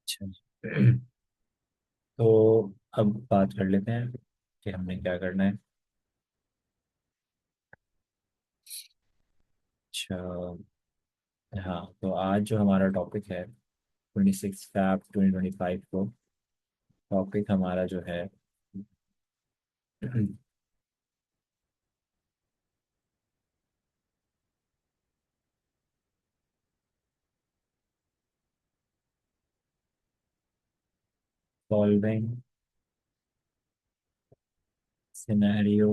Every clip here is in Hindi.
अच्छा जी। तो अब बात कर लेते हैं कि हमने क्या करना है। अच्छा। हाँ, तो आज जो हमारा टॉपिक है 26 फैब 2025 को, टॉपिक हमारा जो है solving scenario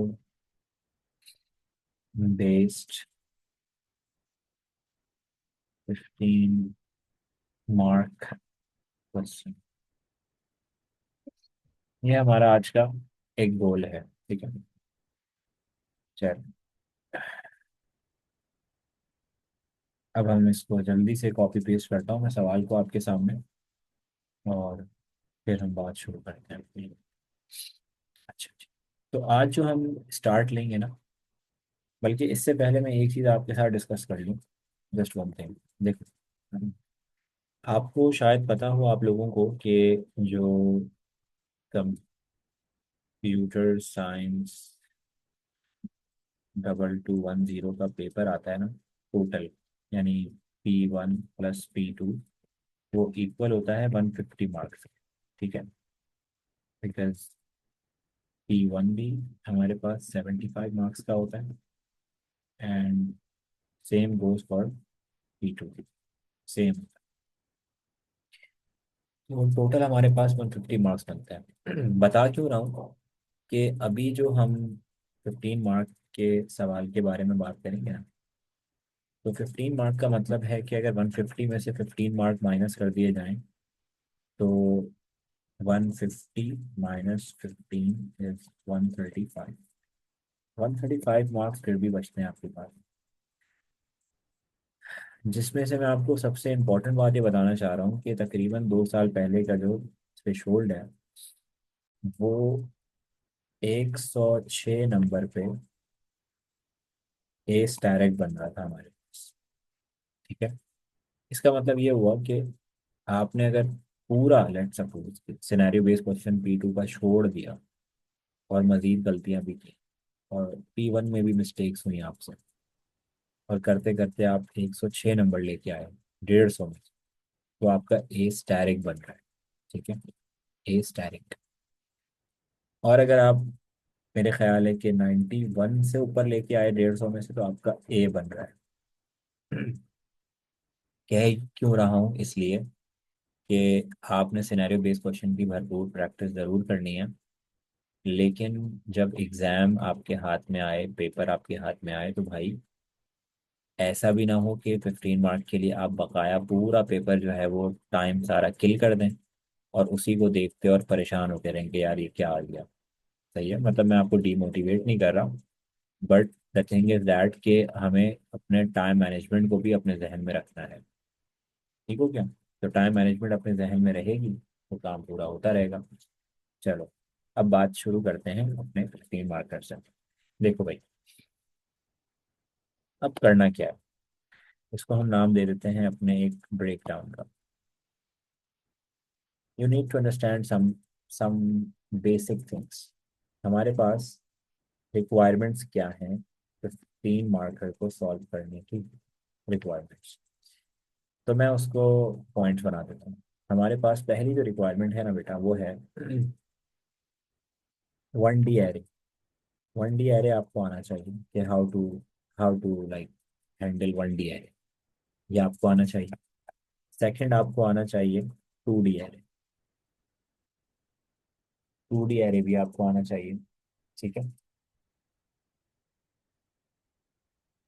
based 15 mark question. ये हमारा आज का एक गोल है, ठीक है। चल, अब हम इसको जल्दी से कॉपी पेस्ट करता हूँ मैं सवाल को आपके सामने, और फिर हम बात शुरू करते हैं अपनी। अच्छा अच्छा। तो आज जो हम स्टार्ट लेंगे ना, बल्कि इससे पहले मैं एक चीज़ आपके साथ डिस्कस कर लूँ। Just one thing. देखो, आपको शायद पता हो आप लोगों को कि जो कंप्यूटर साइंस 2210 का पेपर आता है ना, टोटल, यानी P1 + P2, वो इक्वल होता है 150 मार्क्स। ठीक है, बिकॉज P1 भी हमारे पास 75 मार्क्स का होता है, and same goes for P2 भी, सेम। तो टोटल हमारे पास 150 मार्क्स बनते हैं। बता क्यों रहा हूँ कि अभी जो हम 15 मार्क के सवाल के बारे में बात करेंगे ना, तो 15 मार्क का मतलब है कि अगर 150 में से 15 मार्क माइनस कर दिए जाएं, तो 150 - 15 इज 135। 135 मार्क्स फिर भी बचते हैं आपके पास, जिसमें से मैं आपको सबसे इम्पोर्टेंट बात ये बताना चाह रहा हूँ कि तकरीबन 2 साल पहले का जो थ्रेशोल्ड है, वो 106 नंबर पे ए स्टैरिक बन रहा था हमारे पास। ठीक है, इसका मतलब ये हुआ कि आपने अगर पूरा let suppose scenario based question P2 का छोड़ दिया और मजीद गलतियां भी की, और P1 में भी मिस्टेक्स हुई आपसे, और करते करते आप 106 नंबर लेके आए 150 में, तो आपका ए स्टैरिक बन रहा है। ठीक है, ए स्टैरिक। और अगर आप, मेरे ख्याल है कि 91 से ऊपर लेके आए 150 में से, तो आपका ए बन रहा है। कह क्यों रहा हूँ, इसलिए कि आपने सिनेरियो बेस्ड क्वेश्चन की भरपूर प्रैक्टिस ज़रूर करनी है, लेकिन जब एग्ज़ाम आपके हाथ में आए, पेपर आपके हाथ में आए, तो भाई ऐसा भी ना हो कि 15 मार्क के लिए आप बकाया पूरा पेपर जो है वो टाइम सारा किल कर दें, और उसी को देखते और परेशान होते रहें कि यार ये क्या आ गया। सही है, मतलब मैं आपको डीमोटिवेट नहीं कर रहा हूँ, but the thing is that कि हमें अपने टाइम मैनेजमेंट को भी अपने जहन में रखना है। ठीक हो क्या? तो टाइम मैनेजमेंट अपने जहन में रहेगी तो काम पूरा होता रहेगा। चलो, अब बात शुरू करते हैं अपने 15 मार्कर से। देखो भाई, अब करना क्या है, इसको हम नाम दे देते हैं अपने एक ब्रेक डाउन का। You need to understand some basic things. हमारे पास रिक्वायरमेंट्स क्या हैं 15 मार्कर को सॉल्व करने की? रिक्वायरमेंट्स, तो मैं उसको पॉइंट्स बना देता हूँ। हमारे पास पहली जो रिक्वायरमेंट है ना बेटा, वो है 1D एरे। 1D एरे आपको आना चाहिए कि how to like handle 1D array, ये आपको आना चाहिए। सेकंड, आपको आना चाहिए 2D एरे। 2D एरे भी आपको आना चाहिए। ठीक है,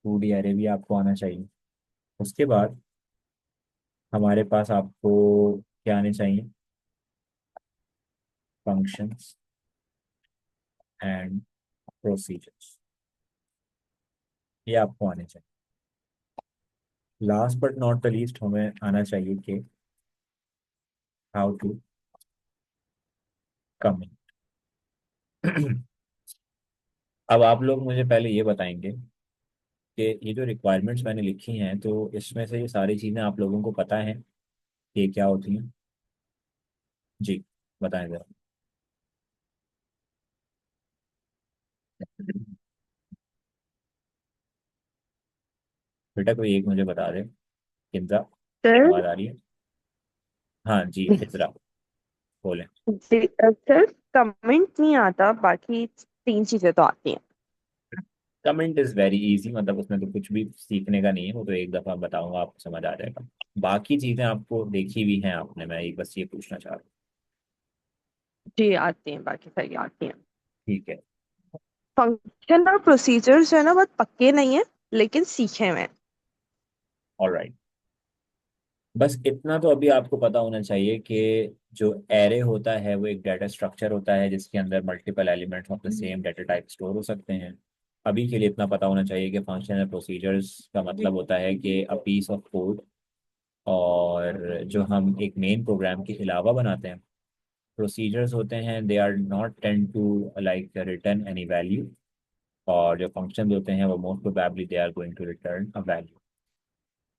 2D एरे भी आपको आना चाहिए। उसके बाद हमारे पास आपको क्या आने चाहिए? फंक्शंस एंड प्रोसीजर्स, ये आपको आने चाहिए। Last but not the least, हमें आना चाहिए कि हाउ टू कम इन। अब आप लोग मुझे पहले ये बताएंगे कि ये जो रिक्वायरमेंट्स मैंने लिखी हैं, तो इसमें से ये सारी चीज़ें आप लोगों को पता है कि क्या होती हैं? जी, बताएं जरा। बेटा कोई एक मुझे बता दे। किंजा। सर। आवाज आ रही है? हाँ जी, फिजरा। बोले। सर, कमेंट नहीं आता, बाकी तीन चीजें तो आती हैं। कमेंट इज वेरी इजी, मतलब उसमें तो कुछ भी सीखने का नहीं है, वो तो एक दफा बताऊंगा आपको समझ आ जाएगा। बाकी चीजें आपको देखी हुई हैं आपने, मैं एक बस ये पूछना चाह रहा हूँ। जी आती हैं, बाकी सही आती हैं। ठीक है। फंक्शन और प्रोसीजर्स जो है ना, बहुत पक्के नहीं है, लेकिन सीखे हुए हैं। ऑलराइट। बस इतना तो अभी आपको पता होना चाहिए कि जो एरे होता है वो एक डाटा स्ट्रक्चर होता है जिसके अंदर multiple elements of the same data type store हो सकते हैं। अभी के लिए इतना पता होना चाहिए कि फंक्शन एंड प्रोसीजर्स का मतलब होता है कि अ पीस ऑफ कोड, और जो हम एक मेन प्रोग्राम के अलावा बनाते हैं। प्रोसीजर्स होते हैं, they are not tend to like return any value. और जो फंक्शन होते हैं वो most probably they are going to return a value.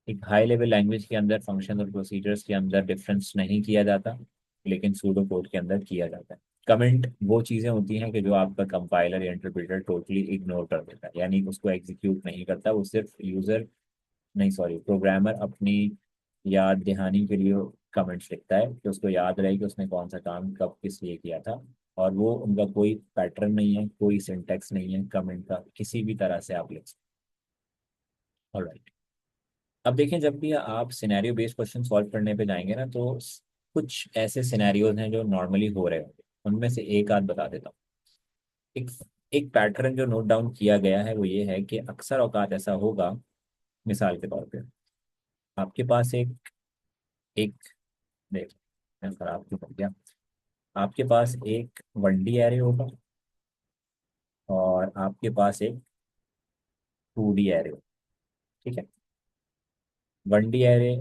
एक हाई लेवल लैंग्वेज के अंदर फंक्शन और प्रोसीजर्स के अंदर डिफरेंस नहीं किया जाता, लेकिन सूडो कोड के अंदर किया जाता है। कमेंट वो चीज़ें होती हैं कि जो आपका कंपाइलर या इंटरप्रेटर टोटली इग्नोर कर देता है, यानी उसको एग्जीक्यूट नहीं करता, वो सिर्फ यूजर, नहीं सॉरी, प्रोग्रामर अपनी याद दहानी के लिए कमेंट्स लिखता है कि उसको याद रहे कि उसने कौन सा काम कब किस लिए किया था। और वो उनका कोई पैटर्न नहीं है, कोई सिंटेक्स नहीं है कमेंट का, किसी भी तरह से आप लिख सकते हैं। ऑलराइट। अब देखें, जब भी आप सिनेरियो बेस्ड क्वेश्चन सॉल्व करने पे जाएंगे ना, तो कुछ ऐसे सिनेरियोज हैं जो नॉर्मली हो रहे होंगे। उनमें से एक आध बता देता हूँ। एक एक पैटर्न जो नोट डाउन किया गया है वो ये है कि अक्सर औकात ऐसा होगा। मिसाल के तौर पे आपके पास एक देख, मैं खराब क्यों कर गया। आपके पास एक 1D एरे होगा, और आपके पास एक 2D एरे होगा। ठीक है। 1D एरे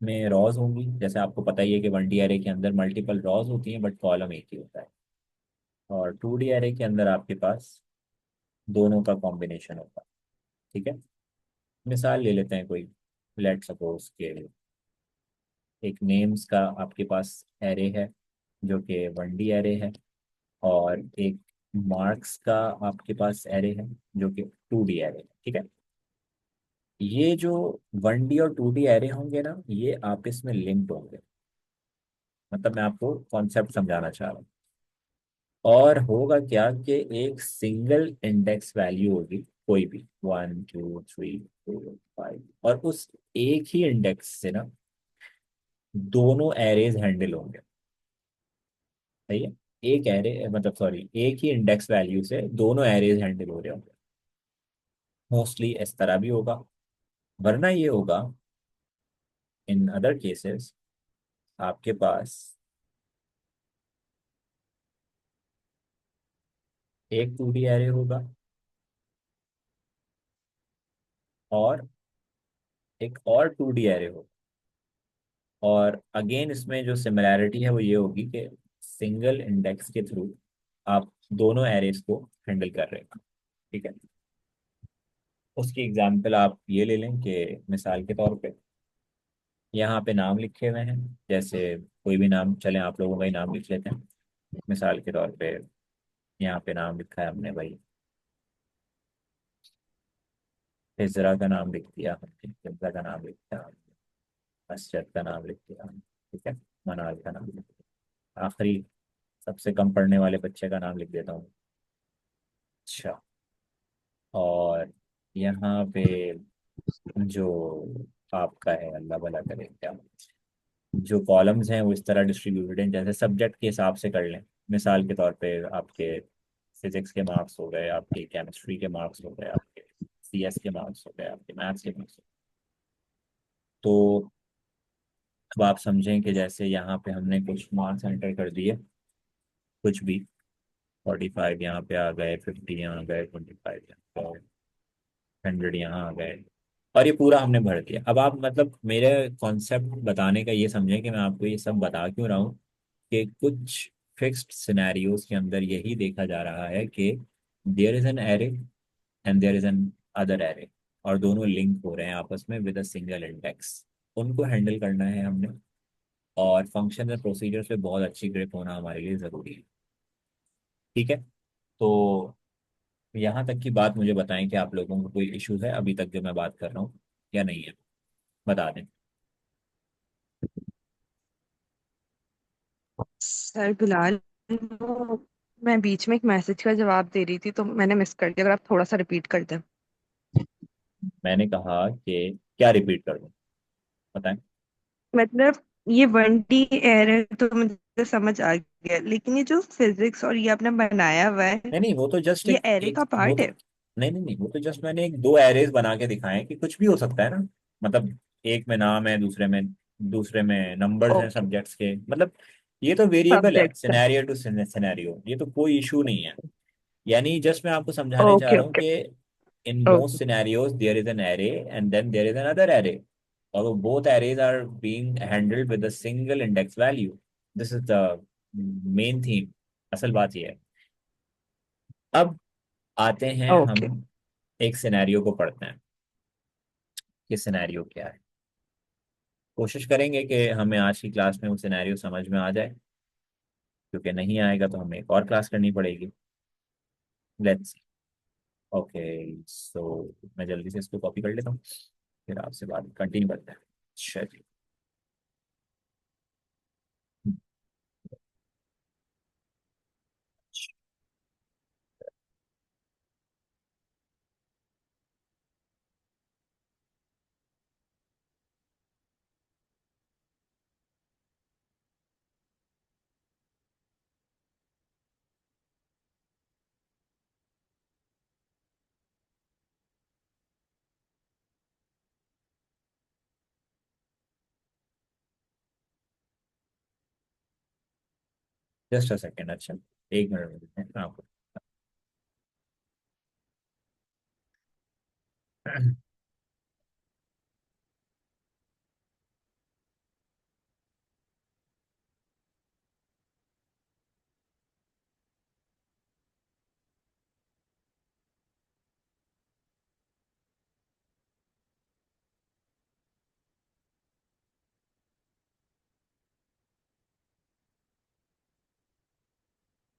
में रॉज होंगी, जैसे आपको पता ही है कि 1D एरे के अंदर मल्टीपल रॉज होती हैं बट कॉलम एक ही होता है। और 2D एरे के अंदर आपके पास दोनों का कॉम्बिनेशन होता है। ठीक है। मिसाल ले लेते हैं कोई। लेट सपोज के एक नेम्स का आपके पास एरे है जो कि 1D एरे है, और एक मार्क्स का आपके पास एरे है जो कि 2D एरे है। ठीक है। ये जो 1D और 2D एरे होंगे ना, ये आपस में लिंक्ड होंगे। मतलब मैं आपको कॉन्सेप्ट समझाना चाह रहा हूँ। और होगा क्या कि एक सिंगल इंडेक्स वैल्यू होगी, कोई भी 1 2 3 4 5, और उस एक ही इंडेक्स से ना दोनों एरेज हैंडल होंगे। सही है। एक एरे मतलब सॉरी, एक ही इंडेक्स वैल्यू से दोनों एरेज हैंडल हो रहे होंगे। मोस्टली इस तरह भी होगा, वरना ये होगा इन अदर केसेस आपके पास एक 2D एरे होगा, और एक और 2D एरे होगा। और अगेन इसमें जो सिमिलैरिटी है वो ये होगी कि सिंगल इंडेक्स के थ्रू आप दोनों एरेज को हैंडल कर रहे हैं। ठीक है। उसकी एग्जांपल आप ये ले लें कि मिसाल के तौर पे यहाँ पे नाम लिखे हुए हैं, जैसे कोई भी नाम चले, आप लोगों का ही नाम लिख लेते हैं। मिसाल के तौर पे यहाँ पे नाम लिखा है हमने भाई, हिजरा का नाम लिख दिया हमने, हिजरा का नाम लिख दिया, असरत का नाम लिख दिया। ठीक है। मनाल का नाम लिख दिया। आखिरी सबसे कम पढ़ने वाले बच्चे का नाम लिख देता हूँ। अच्छा। और यहाँ पे जो आपका है, अल्लाह भला करे, क्या जो कॉलम्स हैं वो इस तरह डिस्ट्रीब्यूटेड हैं जैसे सब्जेक्ट के हिसाब से कर लें। मिसाल के तौर पे आपके फिजिक्स के मार्क्स हो गए, आपके केमिस्ट्री के मार्क्स हो गए, आपके CS के मार्क्स हो गए, आपके मैथ्स के मार्क्स हो गए। तो अब आप समझें कि जैसे यहाँ पे हमने कुछ मार्क्स एंटर कर दिए, कुछ भी 45 यहाँ पे आ गए, 50 यहाँ आ गए, 25 यहाँ आ गए, 100 यहाँ आ गए, और ये पूरा हमने भर दिया। अब आप मतलब मेरे कॉन्सेप्ट बताने का ये समझें कि मैं आपको ये सब बता क्यों रहा हूँ, कि कुछ फिक्स्ड सिनेरियोज के अंदर यही देखा जा रहा है कि there is an array and there is an other array, और दोनों लिंक हो रहे हैं आपस में विद अ सिंगल इंडेक्स। उनको हैंडल करना है हमने। और फंक्शन और प्रोसीजर्स पे बहुत अच्छी ग्रिप होना हमारे लिए ज़रूरी है। ठीक है। तो यहाँ तक की बात मुझे बताएं कि आप लोगों को कोई इशू है अभी तक जो मैं बात कर रहा हूँ या नहीं है, बता दें। सर फिलहाल वो मैं बीच में एक मैसेज का जवाब दे रही थी तो मैंने मिस कर दिया, अगर आप थोड़ा सा रिपीट कर दें। मैंने कहा कि क्या रिपीट कर दूं, बताएं। मतलब ये 1D एयर है तो मुझे समझ आ गया, लेकिन ये जो फिजिक्स और ये आपने बनाया हुआ है, नहीं नहीं, वो तो जस्ट ये एक एरे एक का वो पार्ट तो है। नहीं नहीं नहीं, वो तो जस्ट मैंने एक दो एरेज बना के दिखाए हैं कि कुछ भी हो सकता है ना। मतलब एक में नाम है, दूसरे में नंबर्स हैं ओके। सब्जेक्ट्स के, मतलब ये तो वेरिएबल है, सब्जेक्ट है। सिनेरियो टू सिनेरियो, ये तो कोई इशू नहीं है। यानी जस्ट मैं आपको समझाने चाह ओके रहा हूँ ओके कि in most okay. Scenarios there is an array and then there is another array, और वो both arrays are being handled with a single index value. This is the main theme. असल बात ये है। अब आते हैं हम ओके। एक सिनेरियो को पढ़ते हैं कि सिनेरियो क्या है। कोशिश करेंगे कि हमें आज की क्लास में वो सिनेरियो समझ में आ जाए, क्योंकि नहीं आएगा तो हमें एक और क्लास करनी पड़ेगी। Let's see. ओके, सो मैं जल्दी से इसको कॉपी कर लेता हूँ, फिर आपसे बात कंटिन्यू करते हैं। चलिए। जस्ट अ सेकेंड, अच्छा, एक मिनट में देते हैं आपको।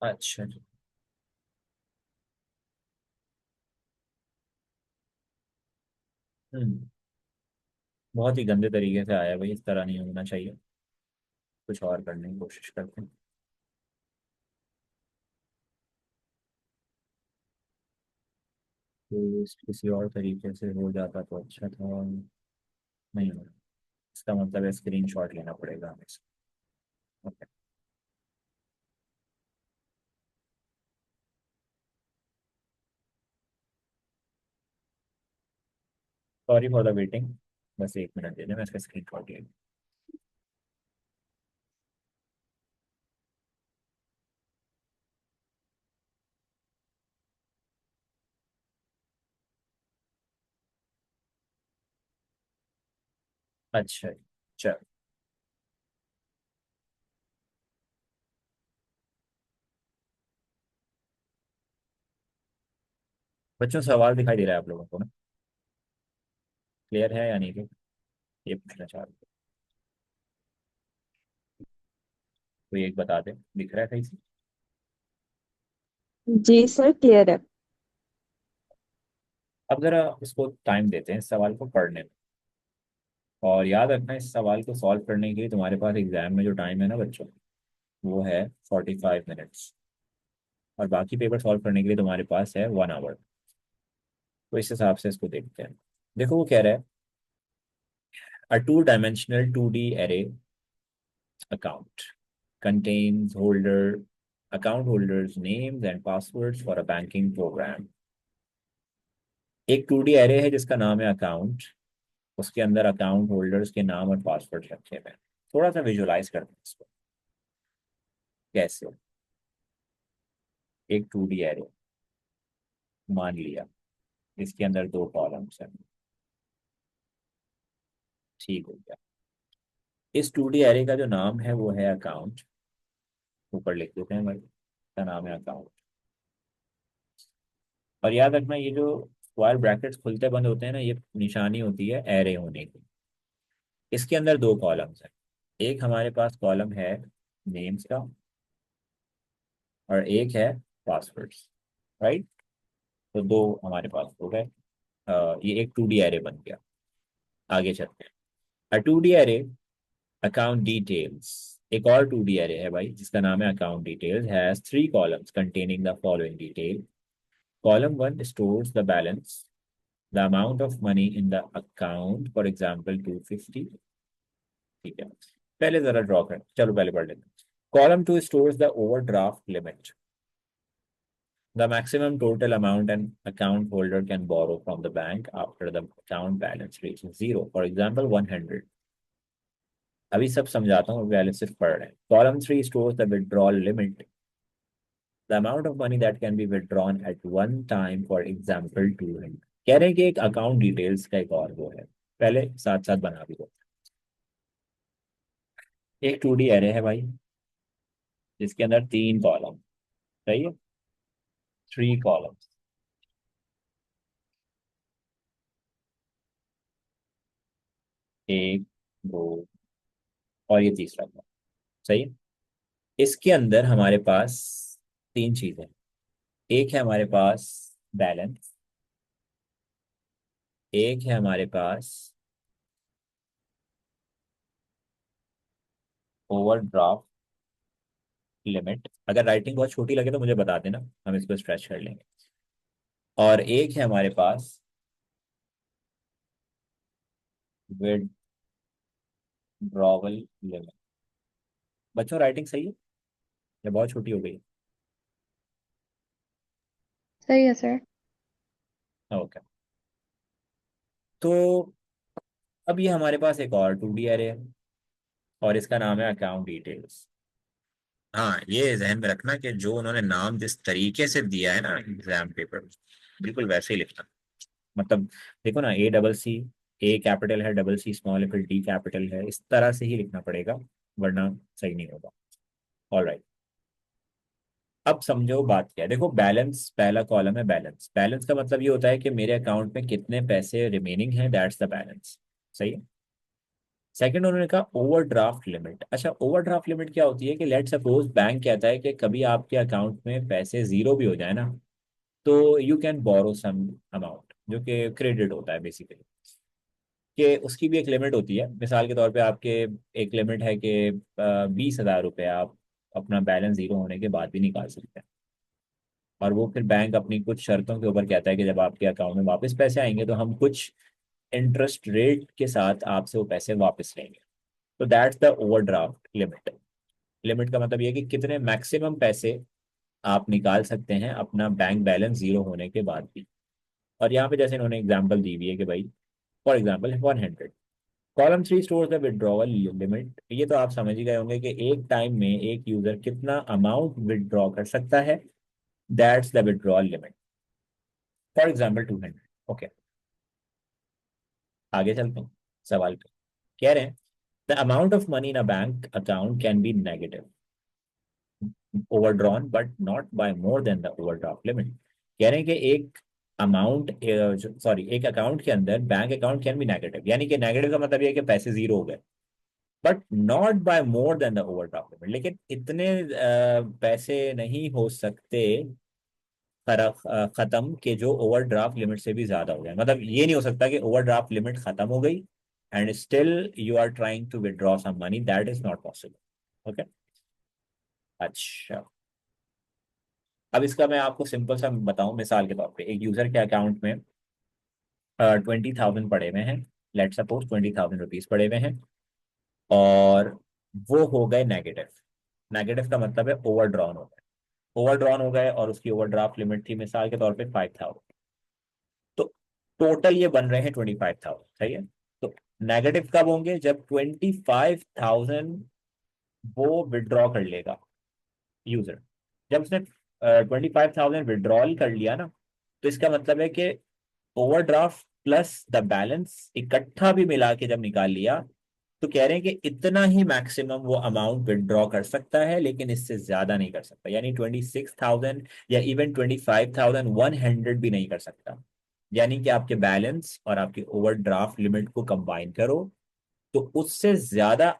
अच्छा जी। हम्म। बहुत ही गंदे तरीके से आया भाई, इस तरह नहीं होना चाहिए। कुछ और करने की कोशिश करते हैं। तो किसी और तरीके से हो जाता तो अच्छा था। नहीं हो रहा, इसका मतलब है स्क्रीन शॉट लेना पड़ेगा हमें। Okay. Sorry for the waiting, बस एक मिनट दे दें, मैं इसका स्क्रीन शॉट ले लूँ। अच्छा जी, चलो। बच्चों, सवाल दिखाई दे रहा है आप लोगों को ना? क्लियर है या नहीं? तो ये पूछना चाह रहा हूँ। कोई एक बता दे, दिख रहा है कहीं से? जी सर, क्लियर है। अब जरा इसको टाइम देते हैं इस सवाल को पढ़ने में। और याद रखना, इस सवाल को सॉल्व करने के लिए तुम्हारे पास एग्जाम में जो टाइम है ना बच्चों, वो है 45 मिनट्स। और बाकी पेपर सॉल्व करने के लिए तुम्हारे पास है 1 आवर। तो इस हिसाब से इसको देखते हैं। देखो वो कह रहा है, a two dimensional 2D array account contains account holders names and passwords for a banking program। एक 2D एरे है जिसका नाम है अकाउंट, उसके अंदर अकाउंट होल्डर्स के नाम और पासवर्ड रखे हुए हैं। थोड़ा सा विजुलाइज करते हैं इसको। कैसे? एक 2D एरे मान लिया, इसके अंदर दो कॉलम्स हैं। ठीक हो गया। इस 2D एरे का जो नाम है वो है अकाउंट। ऊपर लिख देते हैं भाई, इसका नाम है अकाउंट। और याद रखना, ये जो स्क्वायर ब्रैकेट्स खुलते बंद होते हैं ना, ये निशानी होती है एरे होने की। इसके अंदर दो कॉलम्स हैं। एक हमारे पास कॉलम है नेम्स का और एक है पासवर्ड्स, राइट। तो दो हमारे पास हो गए। ये एक 2D एरे बन गया। आगे चलते हैं। अ 2D एरे अकाउंट डिटेल्स, एक और 2D एरे है भाई जिसका नाम है account details, has 3 columns containing the following detail. Column 1 stores the balance, the amount of money in the account, for example 250। ठीक है, पहले जरा ड्रॉ कर, चलो पहले पढ़ लेते हैं। Column 2 stores the overdraft limit, the maximum total amount an account holder can borrow from the bank after the account balance reaches zero, for example 100। अभी सब समझाता हूँ, पहले सिर्फ पढ़ रहे हैं। Column 3 stores the withdrawal limit, the amount of money that can be withdrawn at one time, for example 200। कह रहे हैं कि एक अकाउंट डिटेल्स का एक और वो है, पहले साथ साथ बना भी दो। एक 2D एरे है भाई जिसके अंदर 3 कॉलम, सही है, 3 कॉलम्स, एक, दो और ये तीसरा कॉलम, सही है। इसके अंदर हमारे पास 3 चीजें, एक है हमारे पास बैलेंस, एक है हमारे पास ओवरड्राफ्ट लिमिट। अगर राइटिंग बहुत छोटी लगे तो मुझे बता देना, हम इसको स्ट्रेच कर लेंगे। और एक है हमारे पास विड्रॉवल लिमिट। बच्चों राइटिंग सही है या बहुत छोटी हो गई? सही है सर। ओके। तो अब ये हमारे पास एक और 2D एरे है और इसका नाम है अकाउंट डिटेल्स। हाँ, ये जहन में रखना कि जो उन्होंने नाम जिस तरीके से दिया है ना एग्जाम पेपर में, बिल्कुल वैसे ही लिखना। मतलब देखो ना, A CC, A कैपिटल है, CC स्मॉल है, फिर D कैपिटल है, इस तरह से ही लिखना पड़ेगा, वरना सही नहीं होगा। ऑलराइट, अब समझो बात क्या है। देखो बैलेंस, पहला कॉलम है बैलेंस। बैलेंस का मतलब ये होता है कि मेरे अकाउंट में कितने पैसे रिमेनिंग हैं, दैट्स द बैलेंस, सही है। सेकंड उन्होंने कहा ओवरड्राफ्ट लिमिट। अच्छा, ओवरड्राफ्ट लिमिट क्या होती है कि लेट सपोज बैंक कहता है कि कभी आपके अकाउंट में पैसे जीरो भी हो जाए ना, तो you can borrow some amount, जो कि क्रेडिट होता है बेसिकली, कि उसकी भी एक लिमिट होती है। मिसाल के तौर पे आपके एक लिमिट है कि 20,000 रुपये आप अपना बैलेंस जीरो होने के बाद भी निकाल सकते हैं। और वो फिर बैंक अपनी कुछ शर्तों के ऊपर कहता है कि जब आपके अकाउंट में वापस पैसे आएंगे तो हम कुछ इंटरेस्ट रेट के साथ आपसे वो पैसे वापस लेंगे। तो that's the overdraft limit. Limit का मतलब ये है कि कितने मैक्सिमम पैसे आप निकाल सकते हैं अपना बैंक बैलेंस जीरो होने के बाद भी। और यहाँ पे जैसे इन्होंने एग्जांपल दी हुई है कि भाई for example 100। Column 3 stores the withdrawal limit, ये तो आप समझ ही गए होंगे कि एक टाइम में एक यूजर कितना अमाउंट विड्रॉ कर सकता है, that's the withdrawal limit, for example 200। Okay, आगे चलते हैं सवाल पे। कह रहे हैं the amount of money in a bank account can be negative overdrawn but not by more than the overdraft limit. कह रहे हैं कि एक अमाउंट, सॉरी, एक अकाउंट के अंदर bank account can be negative, यानी कि नेगेटिव का मतलब ये है कि पैसे जीरो हो गए, but not by more than the overdraft limit. लेकिन इतने पैसे नहीं हो सकते खत्म के जो ओवरड्राफ्ट लिमिट से भी ज्यादा हो जाए। मतलब ये नहीं हो सकता कि ओवरड्राफ्ट लिमिट खत्म हो गई and still you are trying to withdraw some money, that is not possible. Okay, अच्छा। अब इसका मैं आपको सिंपल सा बताऊं, मिसाल के तौर पे एक यूजर के अकाउंट में 20,000 पड़े हुए हैं, लेट सपोज 20,000 रुपीज पड़े हुए हैं, और वो हो गए नेगेटिव। नेगेटिव का मतलब है ओवरड्रॉन हो गए। ओवरड्रॉन हो गए और उसकी ओवरड्राफ्ट लिमिट थी मिसाल के तौर पे 5,000। तो टोटल ये बन रहे हैं 25,000, सही है। तो नेगेटिव कब होंगे? जब 25,000 वो विड्रॉ कर लेगा यूजर। जब उसने 25,000 विड्रॉल कर लिया ना, तो इसका मतलब है कि ओवरड्राफ्ट प्लस द बैलेंस इकट्ठा भी मिला के जब निकाल लिया, तो कह रहे हैं कि इतना ही मैक्सिमम वो अमाउंट विड्रॉ कर सकता है, लेकिन इससे ज्यादा नहीं कर सकता। यानी 26,000 या इवन 25,100 भी नहीं कर सकता। यानी कि आपके बैलेंस और आपके ओवरड्राफ्ट लिमिट को कंबाइन करो तो उससे ज्यादा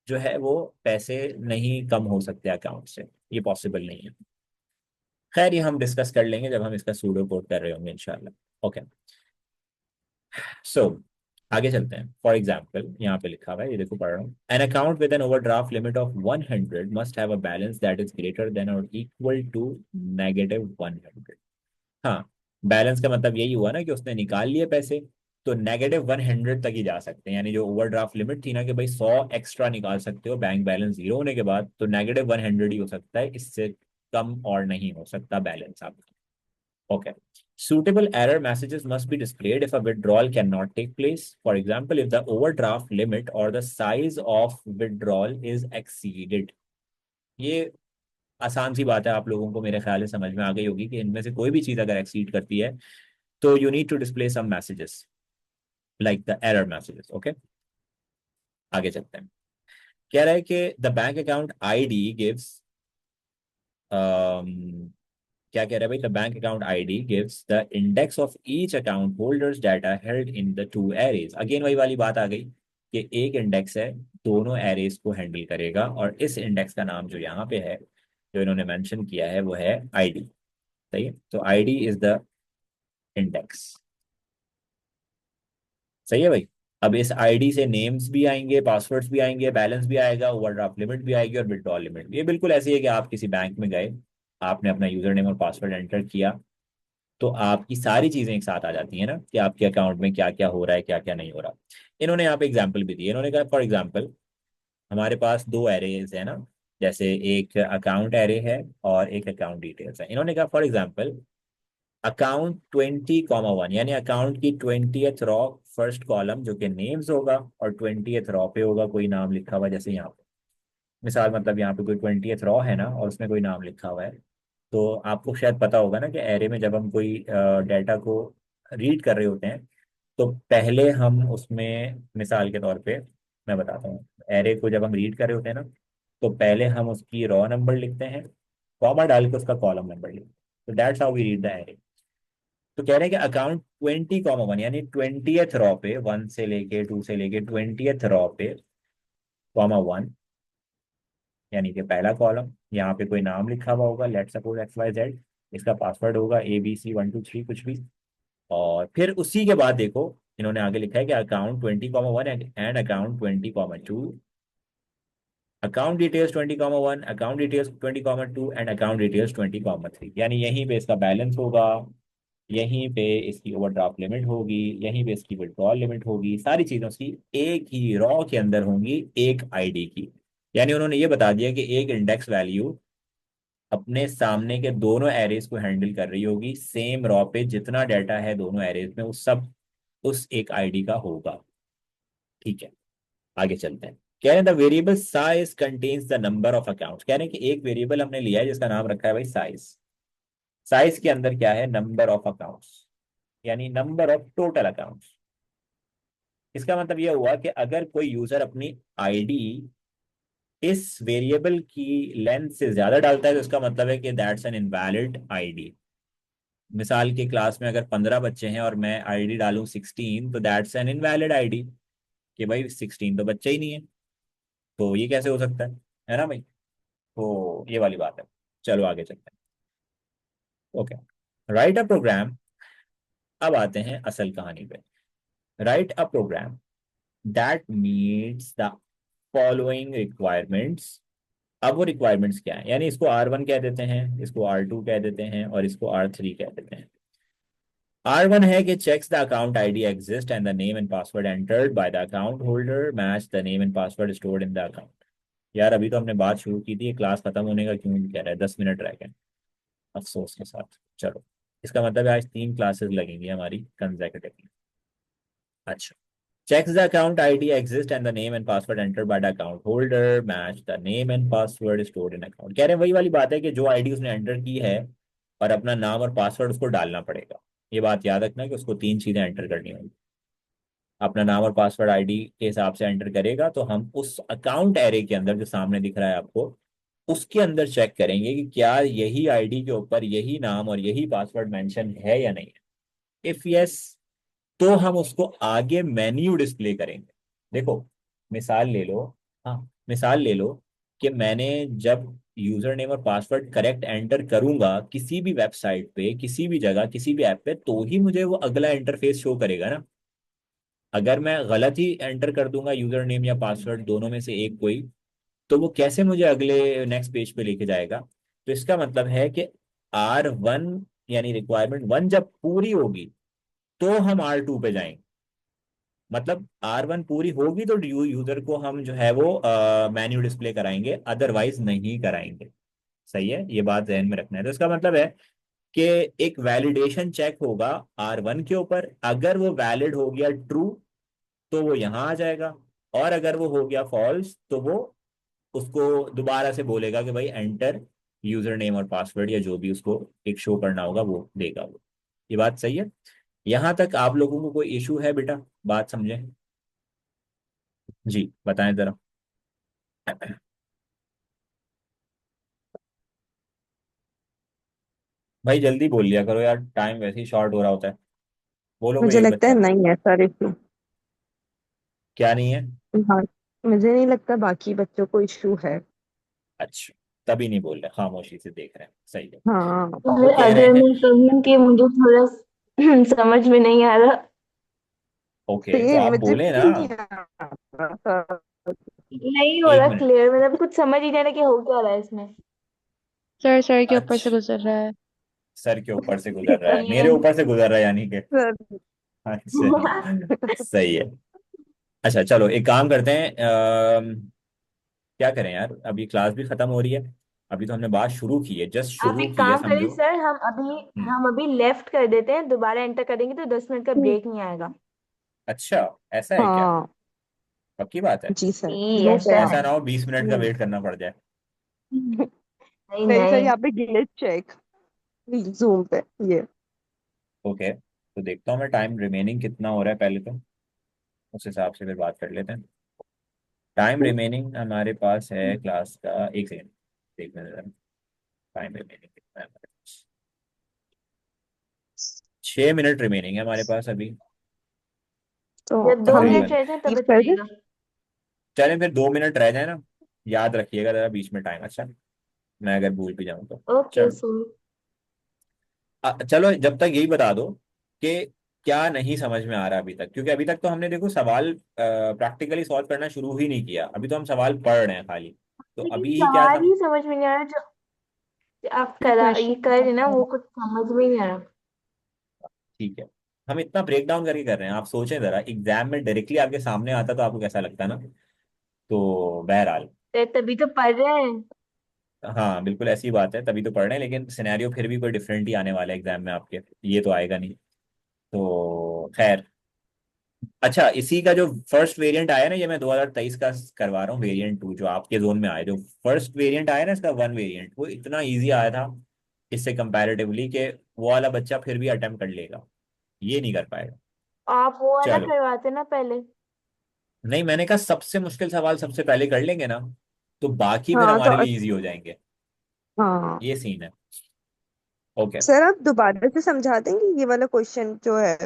जो है वो पैसे नहीं कम हो सकते अकाउंट से, ये पॉसिबल नहीं है। खैर ये हम डिस्कस कर लेंगे जब हम इसका सूडो कोड कर रहे होंगे इंशाल्लाह। ओके, सो आगे चलते हैं। फॉर एग्जाम्पल यहाँ पे लिखा हुआ है, ये देखो पढ़ रहा हूँ। An account with an overdraft limit of 100 must have a balance that is greater than और इक्वल टू -100। हाँ, बैलेंस का मतलब यही हुआ ना कि उसने निकाल लिए पैसे, तो -100 तक ही जा सकते हैं। यानी जो ओवरड्राफ्ट लिमिट थी ना कि भाई 100 एक्स्ट्रा निकाल सकते हो बैंक बैलेंस जीरो होने के बाद, तो -100 ही हो सकता है, इससे कम और नहीं हो सकता बैलेंस आपका। Okay. Suitable error messages must be displayed if a withdrawal cannot take place. For example, if the overdraft limit or the size of withdrawal is exceeded. ये आसान सी बात है, आप लोगों को मेरे ख्याल से समझ में आ गई होगी कि इनमें से कोई भी चीज अगर एक्सीड करती है तो you need to display some messages like the error messages. Okay, आगे चलते हैं। कह रहा है कि the bank account ID gives, क्या कह रहा है भाई, the bank account ID gives the index of each account holders data held in the two arrays. Again वही वाली बात आ गई कि एक इंडेक्स है, दोनों एरेज को हैंडल करेगा, और इस इंडेक्स का नाम जो यहाँ पे है, जो इन्होंने मेंशन किया है, वो है आईडी। सही है, तो आईडी इज द इंडेक्स। सही है भाई। अब इस आईडी से नेम्स भी आएंगे, पासवर्ड्स भी आएंगे, बैलेंस भी आएगा, ओवरड्राफ्ट लिमिट भी आएगी और विड्रॉल लिमिट भी। ये बिल्कुल ऐसे ही है कि आप किसी बैंक में गए, आपने अपना यूजर नेम और पासवर्ड एंटर किया, तो आपकी सारी चीजें एक साथ आ जाती हैं ना कि आपके अकाउंट में क्या क्या हो रहा है, क्या क्या नहीं हो रहा। इन्होंने यहाँ पे एग्जाम्पल भी दिए। इन्होंने कहा फॉर एग्जाम्पल हमारे पास दो एरेज है ना, जैसे एक अकाउंट एरे है और एक अकाउंट डिटेल्स है। इन्होंने कहा फॉर एग्जाम्पल अकाउंट 20,1, यानी अकाउंट की 20th रॉ फर्स्ट कॉलम जो कि नेम्स होगा, और 20th रॉ पे होगा कोई नाम लिखा हुआ, जैसे यहाँ पे मिसाल, मतलब यहाँ पे कोई 20th रॉ है ना और उसमें कोई नाम लिखा हुआ है। तो आपको शायद पता होगा ना कि एरे में जब हम कोई डाटा को रीड कर रहे होते हैं, तो पहले हम उसमें मिसाल के तौर पे मैं बताता हूँ, एरे को जब हम रीड कर रहे होते हैं ना, तो पहले हम उसकी रॉ नंबर लिखते हैं, कॉमा डाल के उसका कॉलम नंबर लिखते हैं। तो that's how we read the array. तो कह रहे हैं कि अकाउंट 20,1, यानी 20th रॉ पे, 1 से लेके 2 से लेके 20th रॉ पे कॉमा 1, यानी कि पहला कॉलम, यहाँ पे कोई नाम लिखा हुआ होगा, लेट सपोज XYZ, इसका पासवर्ड होगा ABC123 कुछ भी। और फिर उसी के बाद देखो इन्होंने आगे लिखा है कि account 20,1 and account 20,2, account details 20,1, account details 20,2 and account details 20,3। यानी यहीं पे इसका बैलेंस होगा, यहीं पे इसकी ओवरड्राफ्ट लिमिट होगी, यहीं पे इसकी विड्रॉल लिमिट होगी, सारी चीजों की एक ही रॉ के अंदर होंगी, एक आईडी की। यानी उन्होंने ये बता दिया कि एक इंडेक्स वैल्यू अपने सामने के दोनों एरेज को हैंडल कर रही होगी, सेम रॉ पे जितना डाटा है दोनों एरेज में वो सब उस एक आईडी का होगा। ठीक है, आगे चलते हैं। कह रहे हैं the variable size contains the number of accounts. कह रहे हैं कि एक वेरिएबल हमने लिया है जिसका नाम रखा है भाई साइज। साइज के अंदर क्या है, नंबर ऑफ अकाउंट्स, यानी नंबर ऑफ टोटल अकाउंट्स। इसका मतलब यह हुआ कि अगर कोई यूजर अपनी आईडी इस वेरिएबल की लेंथ से ज्यादा डालता है, तो इसका मतलब है कि दैट्स एन इनवैलिड आईडी। मिसाल की क्लास में अगर 15 बच्चे हैं और मैं आईडी डालूं 16, तो दैट्स एन इनवैलिड आईडी, कि भाई 16 तो बच्चा ही नहीं है। तो ये कैसे हो सकता है ना भाई। तो ये वाली बात है। चलो आगे चलते हैं। Okay, write a program. अब आते हैं असल कहानी पे। Write a program that meets the following requirements. अब वो रिक्वायरमेंट्स क्या है, यानी इसको R1 कह देते हैं, इसको R2 कह देते हैं, और इसको R3 कह देते हैं। R1 है कि checks the account ID exist and the name and password entered by the account holder match the name and password stored in the account। यार अभी तो हमने बात शुरू की थी, क्लास खत्म होने का क्यों कह रहा है, 10 मिनट रह गए अफसोस के साथ। चलो, इसका मतलब है आज 3 क्लासेस लगेंगी हमारी कंसेक्यूटिवली। अच्छा, checks the account ID exist and the name and password entered by the account holder match the name and password stored in account। कह रहे हैं वही वाली बात है कि जो आईडी उसने एंटर की है और अपना नाम और पासवर्ड उसको डालना पड़ेगा। ये बात याद रखना कि उसको 3 चीजें एंटर करनी होंगी। अपना नाम और पासवर्ड आईडी के हिसाब से एंटर करेगा, तो हम उस अकाउंट एरे के अंदर जो सामने दिख रहा है आपको, उसके अंदर चेक करेंगे कि क्या यही आईडी के ऊपर यही नाम और यही पासवर्ड मेंशन है या नहीं है। इफ यस, तो हम उसको आगे मेन्यू डिस्प्ले करेंगे। देखो मिसाल ले लो, हाँ, मिसाल ले लो कि मैंने जब यूजर नेम और पासवर्ड करेक्ट एंटर करूंगा किसी भी वेबसाइट पे, किसी भी जगह, किसी भी ऐप पे, तो ही मुझे वो अगला इंटरफेस शो करेगा ना। अगर मैं गलत ही एंटर कर दूंगा यूजर नेम या पासवर्ड, दोनों में से एक कोई, तो वो कैसे मुझे अगले नेक्स्ट पेज पे लेके जाएगा। तो इसका मतलब है कि R1 यानी रिक्वायरमेंट 1 जब पूरी होगी तो हम R2 पे जाएंगे। मतलब R1 पूरी होगी तो यूजर को हम जो है वो मेन्यू डिस्प्ले कराएंगे, अदरवाइज नहीं कराएंगे। सही है, ये बात ध्यान में रखना है। तो इसका मतलब है कि एक वैलिडेशन चेक होगा R1 के ऊपर, अगर वो वैलिड हो गया ट्रू तो वो यहाँ आ जाएगा, और अगर वो हो गया फॉल्स तो वो उसको दोबारा से बोलेगा कि भाई एंटर यूजर नेम और पासवर्ड, या जो भी उसको एक शो करना होगा वो देगा वो। ये बात सही है? यहां तक आप लोगों को कोई इशू है बेटा? बात समझे? जी बताएं जरा। भाई जल्दी बोल लिया करो यार, टाइम वैसे ही शॉर्ट हो रहा होता है। बोलो कोई मुझे एक लगता है बच्चा। नहीं है सर इशू। क्या नहीं है? हाँ, मुझे नहीं लगता बाकी बच्चों को इशू है। अच्छा, तभी नहीं बोल रहे, खामोशी से देख रहे हैं, सही है। हाँ, वो और कह रहे अगर हैं। मैं कहूँ कि मुझे थोड़ा समझ में नहीं आ रहा। ओके तो सेम आप मुझे बोले ना। भी नहीं आ रहा था। नहीं हो एक रहा मिनट। क्लियर, मतलब कुछ समझ ही नहीं आ रहा कि हो क्या रहा है इसमें। सर के ऊपर से अच्छा, गुजर रहा है। सर के ऊपर से गुजर रहा है, मेरे ये ऊपर से गुजर रहा है यानी कि। सर। अच्छा, सही है। अच्छा चलो एक काम करते हैं, क्या करें यार, अभी क्लास भी खत्म हो रही है। अभी तो हमने बात शुरू की है, जस्ट आप शुरू एक की है काम करें समझो। सर, हम्म। हम अभी लेफ्ट कर देते हैं, दोबारा एंटर करेंगे तो 10 मिनट का ब्रेक नहीं आएगा। अच्छा, ऐसा है क्या? हाँ पक्की बात है? जी सर, जी नो ऐसा है। ऐसा ना हो 20 मिनट का नहीं। वेट करना पड़ जाए। नहीं नहीं सर, नहीं। यहाँ पे ग्लिच चेक जूम पे ये। ओके, तो देखता हूँ मैं टाइम रिमेनिंग कितना हो रहा है पहले तो, उस हिसाब से फिर बात कर लेते हैं। टाइम रिमेनिंग हमारे पास है क्लास का, एक सेकेंड देखने जरा। टाइम रिमेनिंग कितना है हमारे पास? 6 मिनट रिमेनिंग है हमारे पास अभी, तो जब दो हम मिनट तकरीबन। रह जाए तब लीव अच्छा कर दें? रहेगा। चलें फिर 2 मिनट रह जाए ना, याद रखिएगा जरा बीच में टाइम, अच्छा? मैं अगर भूल भी जाऊँ तो। ओके चलो। सो। चलो जब तक यही बता दो कि क्या नहीं समझ में आ रहा अभी तक, क्योंकि अभी तक तो हमने देखो सवाल प्रैक्टिकली सॉल्व करना शुरू ही नहीं किया, अभी तो हम सवाल पढ़ रहे हैं खाली। तो लेकिन अभी ही क्या सवाल ही समझ में नहीं आ रहा जो आप करा ये कर रहे हैं ना, वो क्वेश्चन। कुछ समझ में नहीं आ रहा। ठीक है, हम इतना ब्रेक डाउन करके कर रहे हैं, आप सोचें जरा एग्जाम में डायरेक्टली आपके सामने आता तो आपको कैसा लगता ना। तो बहरहाल, तभी तो पढ़ रहे हैं। हाँ बिल्कुल ऐसी बात है, तभी तो पढ़ रहे हैं, लेकिन सिनेरियो फिर भी कोई डिफरेंट ही आने वाला है एग्जाम में आपके, ये तो आएगा नहीं। तो खैर, अच्छा इसी का जो फर्स्ट वेरिएंट आया ना, ये मैं 2023 का करवा रहा हूँ, वेरिएंट 2 जो आपके जोन में आया, जो फर्स्ट वेरिएंट आया ना इसका, 1 वेरिएंट, वो इतना इजी आया था इससे कंपैरेटिवली कि वो वाला बच्चा फिर भी अटेम्प्ट कर लेगा, ये नहीं कर पाएगा। आप वो वाला चलो, करवाते ना पहले। नहीं मैंने कहा सबसे मुश्किल सवाल सबसे पहले कर लेंगे ना, तो बाकी फिर हाँ तो हमारे लिए इजी हो जाएंगे। हाँ ये सीन है। ओके। सर, आप दोबारा से समझा देंगे ये वाला क्वेश्चन जो है,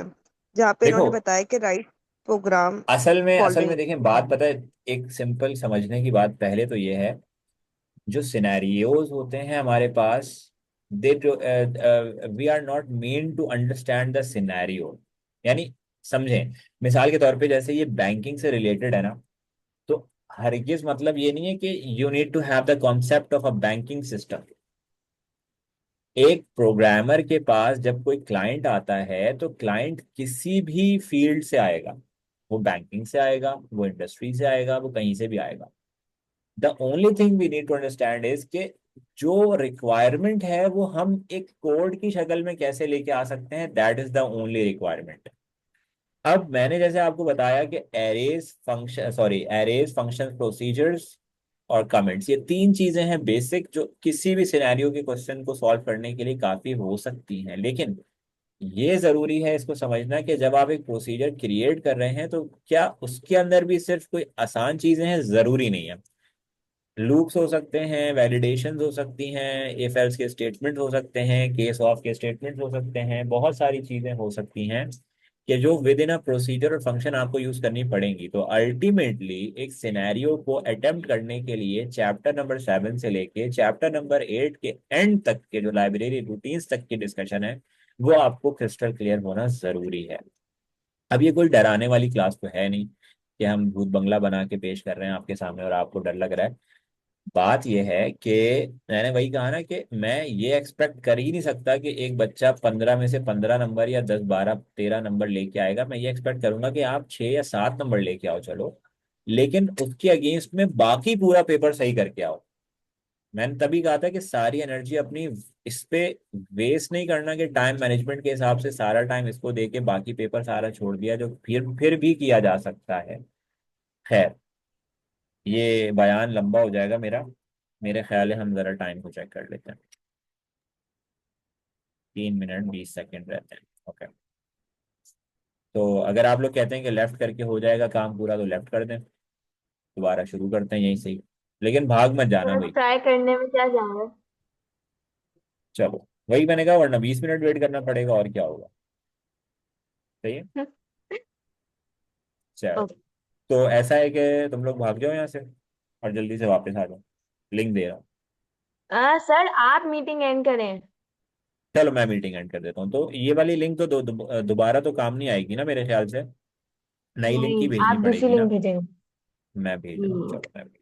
जहाँ पे देखो, इन्होंने बताया कि राइट प्रोग्राम असल में फॉलोइंग। देखें, बात पता है, एक सिंपल समझने की बात पहले तो ये है, जो सिनेरियोज होते हैं हमारे पास, they we are not meant to understand the scenario. यानी समझें, मिसाल के तौर पे जैसे ये बैंकिंग से रिलेटेड है ना, तो हरगिज मतलब ये नहीं है कि you need to have the concept of a banking system. एक प्रोग्रामर के पास जब कोई क्लाइंट आता है तो क्लाइंट किसी भी फील्ड से आएगा, वो बैंकिंग से आएगा, वो इंडस्ट्री से आएगा, वो कहीं से भी आएगा। The only thing we need to understand is कि जो रिक्वायरमेंट है वो हम एक कोड की शक्ल में कैसे लेके आ सकते हैं, that is the only requirement. अब मैंने जैसे आपको बताया कि एरेज फंक्शन प्रोसीजर्स और कमेंट्स, ये 3 चीजें हैं बेसिक, जो किसी भी सिनेरियो के क्वेश्चन को सॉल्व करने के लिए काफी हो सकती हैं, लेकिन ये जरूरी है इसको समझना कि जब आप एक प्रोसीजर क्रिएट कर रहे हैं तो क्या उसके अंदर भी सिर्फ कोई आसान चीजें हैं, जरूरी नहीं है। लूप्स हो सकते हैं, वैलिडेशंस हो सकती हैं, इफ एल्स के स्टेटमेंट हो सकते हैं, केस ऑफ के स्टेटमेंट हो सकते हैं, बहुत सारी चीजें हो सकती हैं कि जो विद इन अ प्रोसीजर और फंक्शन आपको यूज करनी पड़ेंगी। तो अल्टीमेटली एक सिनेरियो को अटेम्प्ट करने के लिए चैप्टर नंबर 7 से लेके चैप्टर नंबर 8 के एंड तक के जो लाइब्रेरी रूटीन्स तक की डिस्कशन है वो आपको क्रिस्टल क्लियर होना जरूरी है। अब ये कोई डराने वाली क्लास तो है नहीं कि हम भूत बंगला बना के पेश कर रहे हैं आपके सामने और आपको डर लग रहा है। बात यह है कि मैंने वही कहा ना कि मैं ये एक्सपेक्ट कर ही नहीं सकता कि एक बच्चा 15 में से 15 नंबर या 10 12 13 नंबर लेके आएगा। मैं ये एक्सपेक्ट करूंगा कि आप 6 या 7 नंबर लेके आओ चलो, लेकिन उसके अगेंस्ट में बाकी पूरा पेपर सही करके आओ। मैंने तभी कहा था कि सारी एनर्जी अपनी इस पे वेस्ट नहीं करना कि टाइम मैनेजमेंट के हिसाब से सारा टाइम इसको दे के बाकी पेपर सारा छोड़ दिया, जो फिर भी किया जा सकता है। खैर, ये बयान लंबा हो जाएगा मेरा। मेरे ख्याल है हम जरा टाइम को चेक कर लेते हैं। 3 मिनट 20 सेकंड रहते हैं। ओके, तो अगर आप लोग कहते हैं कि लेफ्ट करके हो जाएगा काम पूरा तो लेफ्ट कर दें, दोबारा शुरू करते हैं यहीं से ही। लेकिन भाग मत जाना सर भाई। ट्राई करने में क्या जा रहा है। चलो, वही मैंने कहा, वरना 20 मिनट वेट करना पड़ेगा और क्या होगा। सही है। चलो, ओके। तो ऐसा है कि तुम लोग भाग जाओ यहाँ से और जल्दी से वापस आ जाओ। लिंक दे रहा हूँ। सर आप मीटिंग एंड करें। चलो मैं मीटिंग एंड कर देता हूँ। तो ये वाली लिंक तो दोबारा तो काम नहीं आएगी ना मेरे ख्याल से। नई लिंक नहीं ही भेजनी आप दूसरी पड़ेगी लिंक ना। भेजेंगे। मैं भेज रहा हूँ, चलो मैं भेज